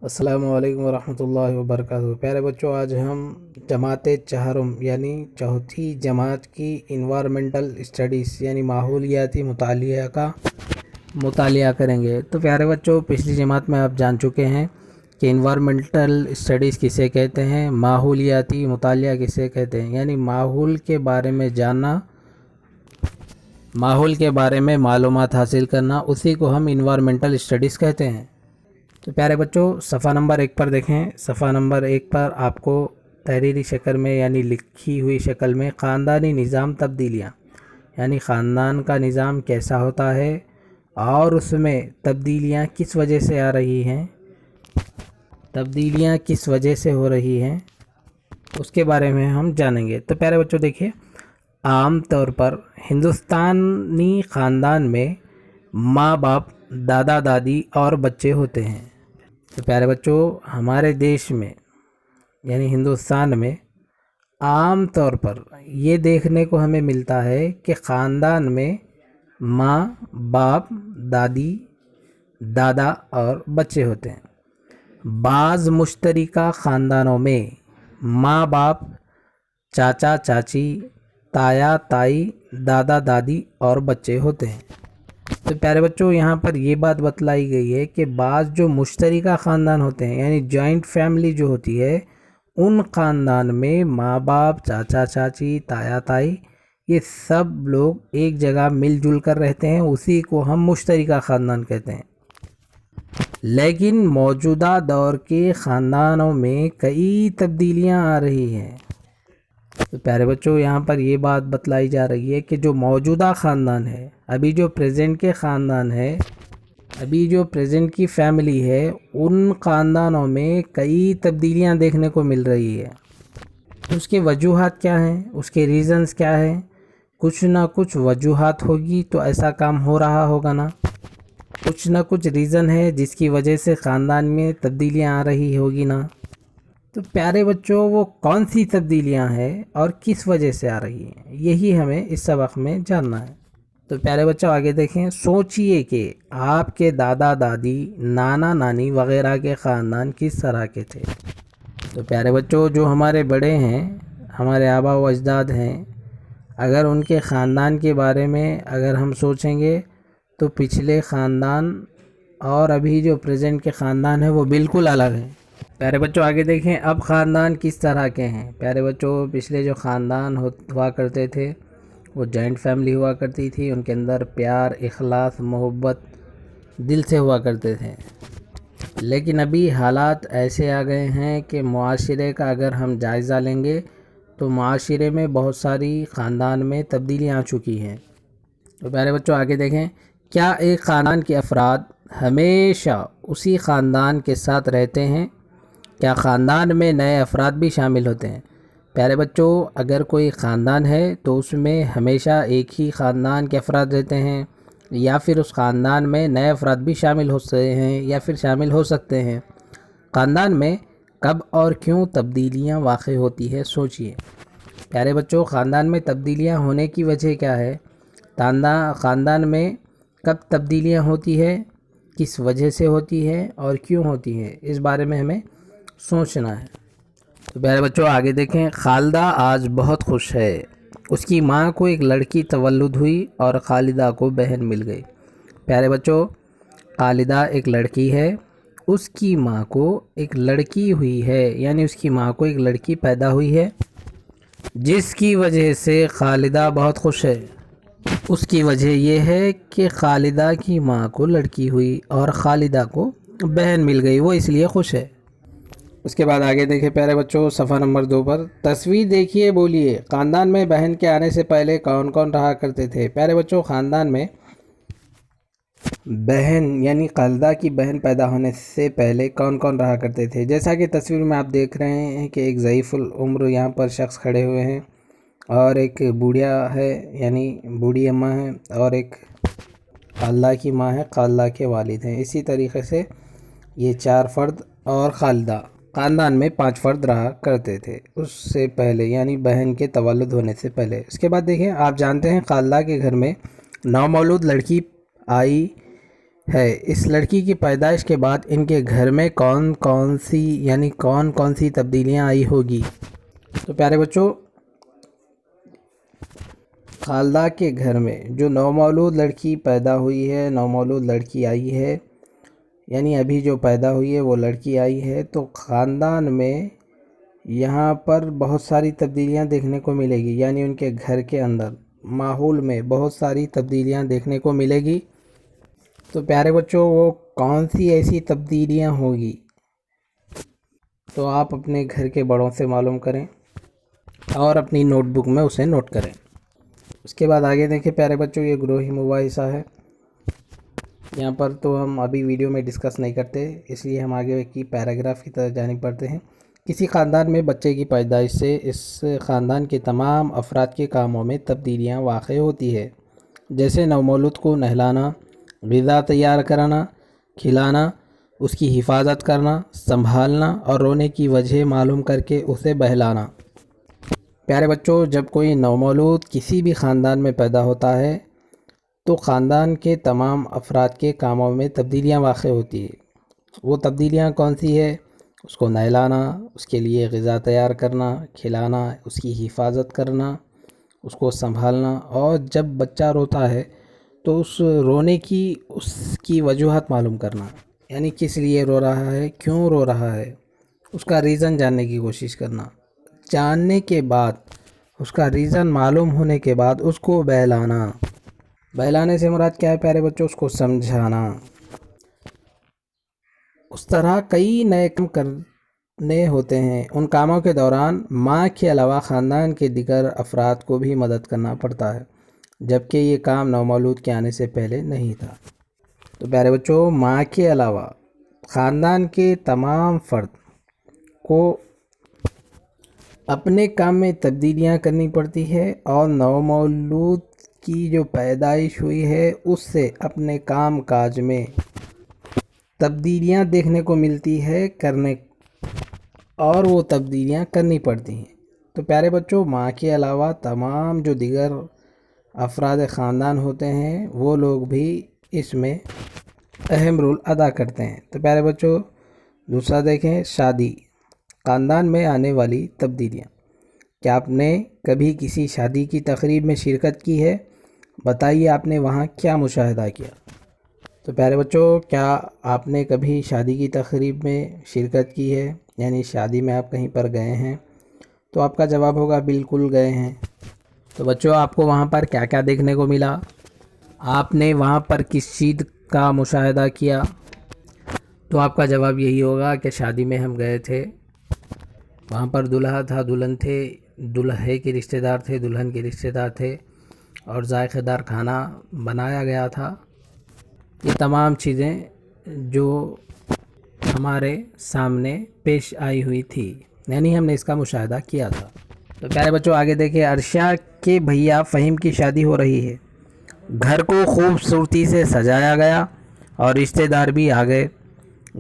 السلام علیکم ورحمۃ اللہ وبرکاتہ۔ پیارے بچوں، آج ہم جماعت چہارم یعنی چوتھی جماعت کی انوائرمنٹل اسٹڈیز یعنی ماحولیاتی مطالعہ کا مطالعہ کریں گے۔ تو پیارے بچوں، پچھلی جماعت میں آپ جان چکے ہیں کہ انوائرمنٹل اسٹڈیز کسے کہتے ہیں، ماحولیاتی مطالعہ کسے کہتے ہیں، یعنی ماحول کے بارے میں جاننا، ماحول کے بارے میں معلومات حاصل کرنا، اسی کو ہم انوائرمنٹل اسٹڈیز کہتے ہیں۔ تو پیارے بچوں، صفحہ نمبر 1 پر دیکھیں۔ صفحہ نمبر 1 پر آپ کو تحریری شکل میں یعنی لکھی ہوئی شکل میں خاندانی نظام تبدیلیاں یعنی خاندان کا نظام کیسا ہوتا ہے اور اس میں تبدیلیاں کس وجہ سے آ رہی ہیں، تبدیلیاں کس وجہ سے ہو رہی ہیں، اس کے بارے میں ہم جانیں گے۔ تو پیارے بچوں دیکھیے، عام طور پر ہندوستانی خاندان میں ماں باپ، دادا دادی اور بچے ہوتے ہیں۔ تو پیارے بچوں، ہمارے دیش میں یعنی ہندوستان میں عام طور پر یہ دیکھنے کو ہمیں ملتا ہے کہ خاندان میں ماں باپ، دادی دادا اور بچے ہوتے ہیں۔ بعض مشترکہ خاندانوں میں ماں باپ، چاچا چاچی، تایا تائی، دادا دادی اور بچے ہوتے ہیں۔ تو پیارے بچوں، یہاں پر یہ بات بتلائی گئی ہے کہ بعض جو مشترکہ خاندان ہوتے ہیں یعنی جوائنٹ فیملی جو ہوتی ہے، ان خاندان میں ماں باپ، چاچا چاچی، تایا تائی، یہ سب لوگ ایک جگہ مل جل کر رہتے ہیں، اسی کو ہم مشترکہ خاندان کہتے ہیں۔ لیکن موجودہ دور کے خاندانوں میں کئی تبدیلیاں آ رہی ہیں۔ تو پیارے بچوں، یہاں پر یہ بات بتلائی جا رہی ہے کہ جو موجودہ خاندان ہے، ابھی جو پریزنٹ کے خاندان ہے، ابھی جو پریزنٹ کی فیملی ہے، ان خاندانوں میں کئی تبدیلیاں دیکھنے کو مل رہی ہے۔ اس کے وجوہات کیا ہیں، اس کے ریزنز کیا ہیں؟ کچھ نہ کچھ وجوہات ہوگی تو ایسا کام ہو رہا ہوگا نا، کچھ نہ کچھ ریزن ہے جس کی وجہ سے خاندان میں تبدیلیاں آ رہی ہوگی نا۔ تو پیارے بچوں، وہ کون سی تبدیلیاں ہیں اور کس وجہ سے آ رہی ہیں، یہی ہمیں اس سبق میں جاننا ہے۔ تو پیارے بچوں آگے دیکھیں، سوچئے کہ آپ کے دادا دادی، نانا نانی وغیرہ کے خاندان کس طرح کے تھے۔ تو پیارے بچوں، جو ہمارے بڑے ہیں، ہمارے آبا و اجداد ہیں، اگر ان کے خاندان کے بارے میں اگر ہم سوچیں گے تو پچھلے خاندان اور ابھی جو پریزنٹ کے خاندان ہیں وہ بالکل الگ ہیں۔ پیارے بچوں آگے دیکھیں، اب خاندان کس طرح کے ہیں۔ پیارے بچوں، پچھلے جو خاندان ہوا کرتے تھے وہ جوائنٹ فیملی ہوا کرتی تھی، ان کے اندر پیار، اخلاص، محبت دل سے ہوا کرتے تھے۔ لیکن ابھی حالات ایسے آ گئے ہیں کہ معاشرے کا اگر ہم جائزہ لیں گے تو معاشرے میں بہت ساری خاندان میں تبدیلیاں آ چکی ہیں۔ تو پیارے بچوں آگے دیکھیں، کیا ایک خاندان کے افراد ہمیشہ اسی خاندان کے ساتھ رہتے ہیں؟ کیا خاندان میں نئے افراد بھی شامل ہوتے ہیں؟ پیارے بچوں، اگر کوئی خاندان ہے تو اس میں ہمیشہ ایک ہی خاندان کے افراد رہتے ہیں یا پھر اس خاندان میں نئے افراد بھی شامل ہو سکتے ہیں یا پھر شامل ہو سکتے ہیں۔ خاندان میں کب اور کیوں تبدیلیاں واقع ہوتی ہے، سوچئے۔ پیارے بچوں، خاندان میں تبدیلیاں ہونے کی وجہ کیا ہے؟ خاندان میں کب تبدیلیاں ہوتی ہے، کس وجہ سے ہوتی ہے اور کیوں ہوتی ہے، اس بارے میں ہمیں سوچنا ہے۔ تو پیارے بچوں آگے دیکھیں، خالدہ آج بہت خوش ہے، اس کی ماں کو ایک لڑکی تولد ہوئی اور خالدہ کو بہن مل گئی۔ پیارے بچوں، خالدہ ایک لڑکی ہے، اس کی ماں کو ایک لڑکی ہوئی ہے، یعنی اس کی ماں کو ایک لڑکی پیدا ہوئی ہے، جس کی وجہ سے خالدہ بہت خوش ہے۔ اس کی وجہ یہ ہے کہ خالدہ کی ماں کو لڑکی ہوئی اور خالدہ کو بہن مل گئی، وہ اس لیے خوش ہے۔ اس کے بعد آگے دیکھیں پیارے بچوں، صفحہ نمبر 2 پر تصویر دیکھیے، بولیے خاندان میں بہن کے آنے سے پہلے کون کون رہا کرتے تھے۔ پیارے بچوں، خاندان میں بہن یعنی خالدہ کی بہن پیدا ہونے سے پہلے کون کون رہا کرتے تھے، جیسا کہ تصویر میں آپ دیکھ رہے ہیں کہ ایک ضعیف العمر یہاں پر شخص کھڑے ہوئے ہیں اور ایک بوڑھیا ہے یعنی بوڑھی اماں ہے اور ایک خالدہ کی ماں ہے، خالدہ کے والد ہیں۔ اسی طریقے سے یہ 4 فرد اور خالدہ خاندان میں 5 فرد رہا کرتے تھے اس سے پہلے یعنی بہن کے تولد ہونے سے پہلے۔ اس کے بعد دیکھیں، آپ جانتے ہیں خالدہ کے گھر میں نومولود لڑکی آئی ہے اس لڑکی کی پیدائش کے بعد ان کے گھر میں کون کون سی تبدیلیاں آئی ہوگی؟ تو پیارے بچوں، خالدہ کے گھر میں جو نومولود لڑکی پیدا ہوئی ہے، نومولود لڑکی آئی ہے، یعنی ابھی جو پیدا ہوئی ہے وہ لڑکی آئی ہے، تو خاندان میں یہاں پر بہت ساری تبدیلیاں دیکھنے کو ملے گی، یعنی ان کے گھر کے اندر ماحول میں بہت ساری تبدیلیاں دیکھنے کو ملے گی۔ تو پیارے بچوں، وہ کون سی ایسی تبدیلیاں ہوگی تو آپ اپنے گھر کے بڑوں سے معلوم کریں اور اپنی نوٹ بک میں اسے نوٹ کریں۔ اس کے بعد آگے دیکھیں پیارے بچوں، یہ گروہی مباحثہ ہے۔ یہاں پر تو ہم ابھی ویڈیو میں ڈسکس نہیں کرتے، اس لیے ہم آگے کی پیراگراف کی طرف جانب پڑھتے ہیں۔ کسی خاندان میں بچے کی پیدائش سے اس خاندان کے تمام افراد کے کاموں میں تبدیلیاں واقع ہوتی ہے، جیسے نومولود کو نہلانا، غذا تیار کرنا، کھلانا، اس کی حفاظت کرنا، سنبھالنا اور رونے کی وجہ معلوم کر کے اسے بہلانا۔ پیارے بچوں، جب کوئی نومولود کسی بھی خاندان میں پیدا ہوتا ہے تو خاندان کے تمام افراد کے کاموں میں تبدیلیاں واقع ہوتی ہیں۔ وہ تبدیلیاں کون سی ہے؟ اس کو نہلانا، اس کے لیے غذا تیار کرنا، کھلانا، اس کی حفاظت کرنا، اس کو سنبھالنا، اور جب بچہ روتا ہے تو اس رونے کی اس کی وجوہات معلوم کرنا، یعنی کس لیے رو رہا ہے، کیوں رو رہا ہے، اس کا ریزن جاننے کی کوشش کرنا۔ جاننے کے بعد، اس کا ریزن معلوم ہونے کے بعد اس کو بہلانا۔ بہلانے سے مراد کیا ہے پیارے بچوں؟ اس کو سمجھانا۔ اس طرح کئی نئے کام کرنے ہوتے ہیں، ان کاموں کے دوران ماں کے علاوہ خاندان کے دیگر افراد کو بھی مدد کرنا پڑتا ہے، جبکہ یہ کام نومولود کے آنے سے پہلے نہیں تھا۔ تو پیارے بچوں، ماں کے علاوہ خاندان کے تمام فرد کو اپنے کام میں تبدیلیاں کرنی پڑتی ہے، اور نومولود کی جو پیدائش ہوئی ہے اس سے اپنے کام کاج میں تبدیلیاں دیکھنے کو ملتی ہے اور وہ تبدیلیاں کرنی پڑتی ہیں۔ تو پیارے بچوں، ماں کے علاوہ تمام جو دیگر افراد خاندان ہوتے ہیں وہ لوگ بھی اس میں اہم رول ادا کرتے ہیں۔ تو پیارے بچوں، دوسرا دیکھیں، شادی، خاندان میں آنے والی تبدیلیاں۔ کیا آپ نے کبھی کسی شادی کی تقریب میں شرکت کی ہے؟ بتائیے آپ نے وہاں کیا مشاہدہ کیا؟ تو پیارے بچوں، کیا آپ نے کبھی شادی کی تقریب میں شرکت کی ہے، یعنی شادی میں آپ کہیں پر گئے ہیں؟ تو آپ کا جواب ہوگا بالکل گئے ہیں۔ تو بچوں، آپ کو وہاں پر کیا کیا دیکھنے کو ملا؟ آپ نے وہاں پر کس چیز کا مشاہدہ کیا؟ تو آپ کا جواب یہی ہوگا کہ شادی میں ہم گئے تھے، وہاں پر دلہا تھا، دلہن تھے، دلہے کے رشتہ دار تھے، دلہن کے رشتہ دار تھے، اور ذائقہ دار کھانا بنایا گیا تھا۔ یہ تمام چیزیں جو ہمارے سامنے پیش آئی ہوئی تھی، یعنی ہم نے اس کا مشاہدہ کیا تھا۔ تو پیارے بچوں، آگے دیکھیں، عرشیہ کے بھیا فہیم کی شادی ہو رہی ہے۔ گھر کو خوبصورتی سے سجایا گیا اور رشتہ دار بھی آ گئے۔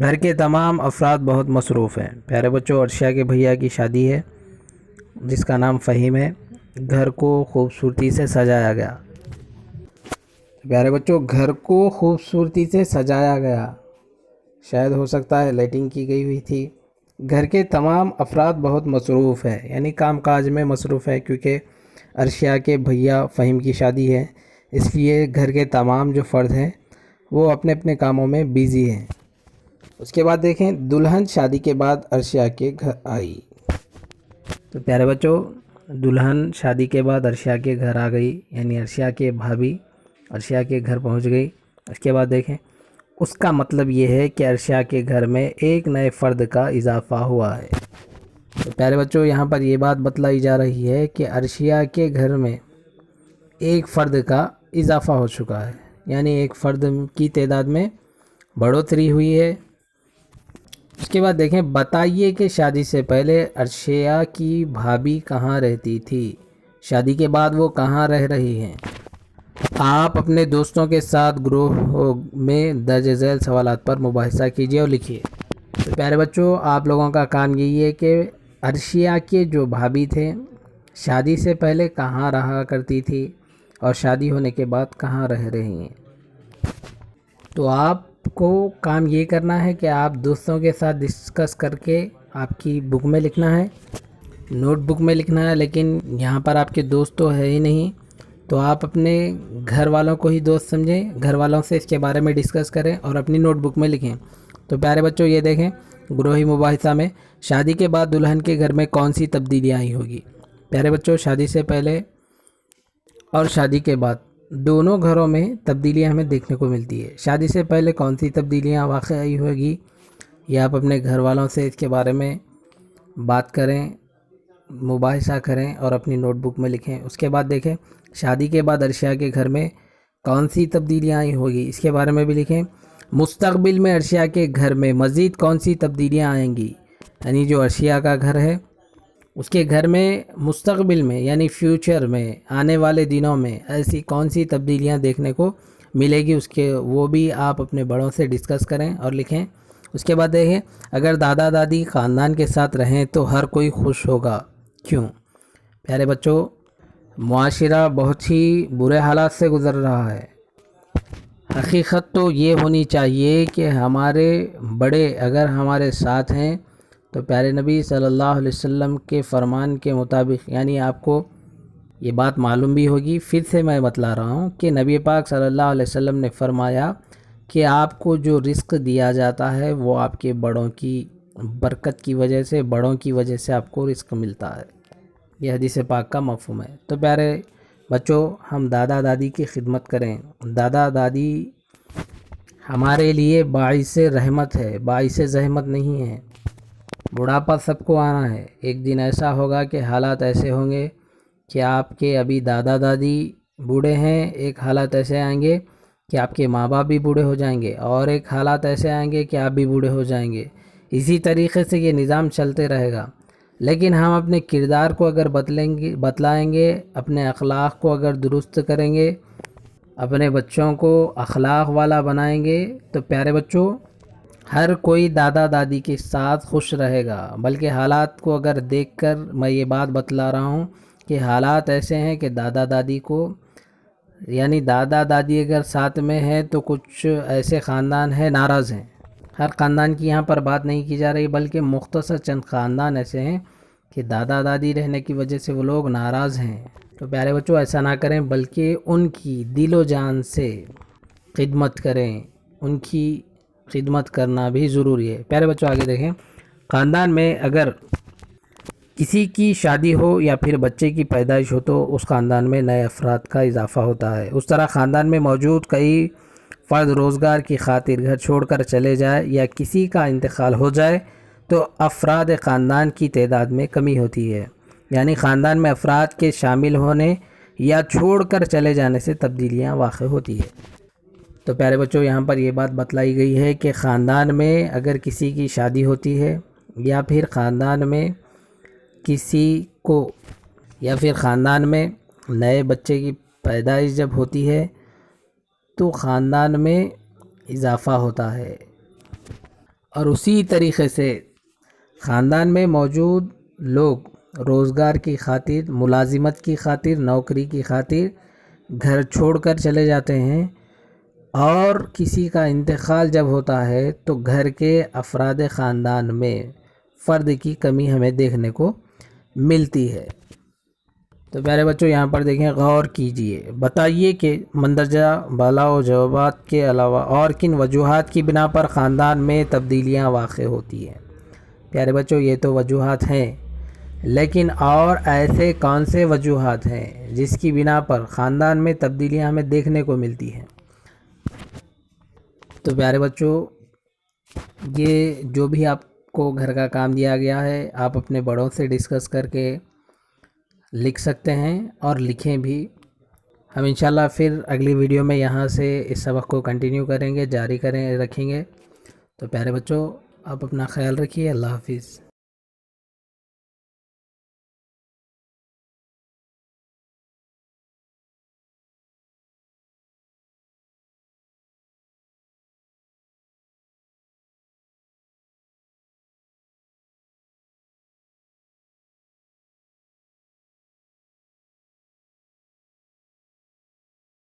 گھر کے تمام افراد بہت مصروف ہیں۔ پیارے بچوں، عرشیہ کے بھیا کی شادی ہے جس کا نام فہیم ہے۔ گھر کو خوبصورتی سے سجایا گیا۔ پیارے بچوں، گھر کو خوبصورتی سے سجایا گیا، شاید ہو سکتا ہے لائٹنگ کی گئی ہوئی تھی۔ گھر کے تمام افراد بہت مصروف ہیں، یعنی کام کاج میں مصروف ہے، کیونکہ عرشیہ کے بھیا فہیم کی شادی ہے، اس لیے گھر کے تمام جو فرد ہیں وہ اپنے اپنے کاموں میں بیزی ہیں۔ اس کے بعد دیکھیں، دلہن شادی کے بعد عرشیہ کے گھر آئی۔ تو پیارے بچوں، دلہن شادی کے بعد عرشیہ کے گھر آ گئی، یعنی عرشیہ کے بھابھی عرشیہ کے گھر پہنچ گئی۔ اس کے بعد دیکھیں، اس کا مطلب یہ ہے کہ عرشیہ کے گھر میں ایک نئے فرد کا اضافہ ہوا ہے۔ تو پیارے بچوں، یہاں پر یہ بات بتلائی جا رہی ہے کہ عرشیہ کے گھر میں ایک فرد کا اضافہ ہو چکا ہے، یعنی ایک فرد کی تعداد میں بڑھوتری ہوئی ہے۔ اس کے بعد دیکھیں، بتائیے کہ شادی سے پہلے عرشیہ کی بھابھی کہاں رہتی تھی، شادی کے بعد وہ کہاں رہ رہی ہیں؟ آپ اپنے دوستوں کے ساتھ گروہ میں درج ذیل سوالات پر مباحثہ کیجیے اور لکھیے۔ تو پیارے بچوں، آپ لوگوں کا کام یہی ہے کہ عرشیہ کے جو بھابھی تھے شادی سے پہلے کہاں رہا کرتی تھی اور شادی ہونے کے بعد کہاں رہ رہی ہیں۔ تو آپ کو کام یہ کرنا ہے کہ آپ دوستوں کے ساتھ ڈسکس کر کے آپ کی بک میں لکھنا ہے، نوٹ بک میں لکھنا ہے، لیکن یہاں پر آپ کے دوست تو ہے ہی نہیں، تو آپ اپنے گھر والوں کو ہی دوست سمجھیں، گھر والوں سے اس کے بارے میں ڈسکس کریں اور اپنی نوٹ بک میں لکھیں۔ تو پیارے بچوں یہ دیکھیں، گروہی مباحثہ میں شادی کے بعد دلہن کے گھر میں کون سی تبدیلیاں آئی ہوگی۔ پیارے بچوں شادی سے پہلے اور شادی کے بعد دونوں گھروں میں تبدیلیاں ہمیں دیکھنے کو ملتی ہے۔ شادی سے پہلے کون سی تبدیلیاں واقع آئی ہوگی، یہ آپ اپنے گھر والوں سے اس کے بارے میں بات کریں، مباحثہ کریں اور اپنی نوٹ بک میں لکھیں۔ اس کے بعد دیکھیں شادی کے بعد عرشیہ کے گھر میں کون سی تبدیلیاں آئی ہوگی، اس کے بارے میں بھی لکھیں۔ مستقبل میں عرشیہ کے گھر میں مزید کون سی تبدیلیاں آئیں گی، یعنی جو عرشیہ کا گھر ہے اس کے گھر میں مستقبل میں یعنی فیوچر میں آنے والے دنوں میں ایسی کون سی تبدیلیاں دیکھنے کو ملے گی، اس کے وہ بھی آپ اپنے بڑوں سے ڈسکس کریں اور لکھیں۔ اس کے بعد دیکھیں اگر دادا دادی خاندان کے ساتھ رہیں تو ہر کوئی خوش ہوگا، کیوں۔ پیارے بچوں معاشرہ بہت ہی برے حالات سے گزر رہا ہے، حقیقت تو یہ ہونی چاہیے کہ ہمارے بڑے اگر ہمارے ساتھ ہیں تو پیارے نبی صلی اللہ علیہ وسلم کے فرمان کے مطابق، یعنی آپ کو یہ بات معلوم بھی ہوگی، پھر سے میں بتلا رہا ہوں کہ نبی پاک صلی اللہ علیہ وسلم نے فرمایا کہ آپ کو جو رزق دیا جاتا ہے وہ آپ کے بڑوں کی برکت کی وجہ سے، بڑوں کی وجہ سے آپ کو رزق ملتا ہے، یہ حدیث پاک کا مفہوم ہے۔ تو پیارے بچوں ہم دادا دادی کی خدمت کریں، دادا دادی ہمارے لیے باعث رحمت ہے، باعث زحمت نہیں ہے۔ بڑھاپا سب کو آنا ہے، ایک دن ایسا ہوگا کہ حالات ایسے ہوں گے کہ آپ کے ابھی دادا دادی بوڑھے ہیں، ایک حالات ایسے آئیں گے کہ آپ کے ماں باپ بھی بوڑھے ہو جائیں گے، اور ایک حالات ایسے آئیں گے کہ آپ بھی بوڑھے ہو جائیں گے۔ اسی طریقے سے یہ نظام چلتے رہے گا، لیکن ہم اپنے کردار کو اگر بتلائیں گے، اپنے اخلاق کو اگر درست کریں گے، اپنے بچوں کو اخلاق والا بنائیں گے تو پیارے بچوں ہر کوئی دادا دادی کے ساتھ خوش رہے گا۔ بلکہ حالات کو اگر دیکھ کر میں یہ بات بتلا رہا ہوں کہ حالات ایسے ہیں کہ دادا دادی کو، یعنی دادا دادی اگر ساتھ میں ہیں تو کچھ ایسے خاندان ہیں ناراض ہیں۔ ہر خاندان کی یہاں پر بات نہیں کی جا رہی، بلکہ مختصر چند خاندان ایسے ہیں کہ دادا دادی رہنے کی وجہ سے وہ لوگ ناراض ہیں۔ تو پیارے بچوں ایسا نہ کریں، بلکہ ان کی دل و جان سے خدمت کریں، ان کی خدمت کرنا بھی ضروری ہے۔ پیارے بچوں آگے دیکھیں، خاندان میں اگر کسی کی شادی ہو یا پھر بچے کی پیدائش ہو تو اس خاندان میں نئے افراد کا اضافہ ہوتا ہے۔ اس طرح خاندان میں موجود کئی فرد روزگار کی خاطر گھر چھوڑ کر چلے جائے یا کسی کا انتقال ہو جائے تو افراد خاندان کی تعداد میں کمی ہوتی ہے، یعنی خاندان میں افراد کے شامل ہونے یا چھوڑ کر چلے جانے سے تبدیلیاں واقع ہوتی ہے۔ تو پیارے بچوں یہاں پر یہ بات بتلائی گئی ہے کہ خاندان میں اگر کسی کی شادی ہوتی ہے یا پھر خاندان میں کسی کو یا پھر خاندان میں نئے بچے کی پیدائش جب ہوتی ہے تو خاندان میں اضافہ ہوتا ہے، اور اسی طریقے سے خاندان میں موجود لوگ روزگار کی خاطر، ملازمت کی خاطر، نوکری کی خاطر گھر چھوڑ کر چلے جاتے ہیں، اور کسی کا انتقال جب ہوتا ہے تو گھر کے افراد خاندان میں فرد کی کمی ہمیں دیکھنے کو ملتی ہے۔ تو پیارے بچوں یہاں پر دیکھیں، غور کیجئے، بتائیے کہ مندرجہ بالا جوابات کے علاوہ اور کن وجوہات کی بنا پر خاندان میں تبدیلیاں واقع ہوتی ہیں۔ پیارے بچوں یہ تو وجوہات ہیں، لیکن اور ایسے کون سے وجوہات ہیں جس کی بنا پر خاندان میں تبدیلیاں ہمیں دیکھنے کو ملتی ہیں۔ تو پیارے بچوں یہ جو بھی آپ کو گھر کا کام دیا گیا ہے آپ اپنے بڑوں سے ڈسکس کر کے لکھ سکتے ہیں، اور لکھیں بھی۔ ہم انشاءاللہ پھر اگلی ویڈیو میں یہاں سے اس سبق کو کنٹینیو کریں گے، جاری رکھیں گے۔ تو پیارے بچوں آپ اپنا خیال رکھیے، اللہ حافظ۔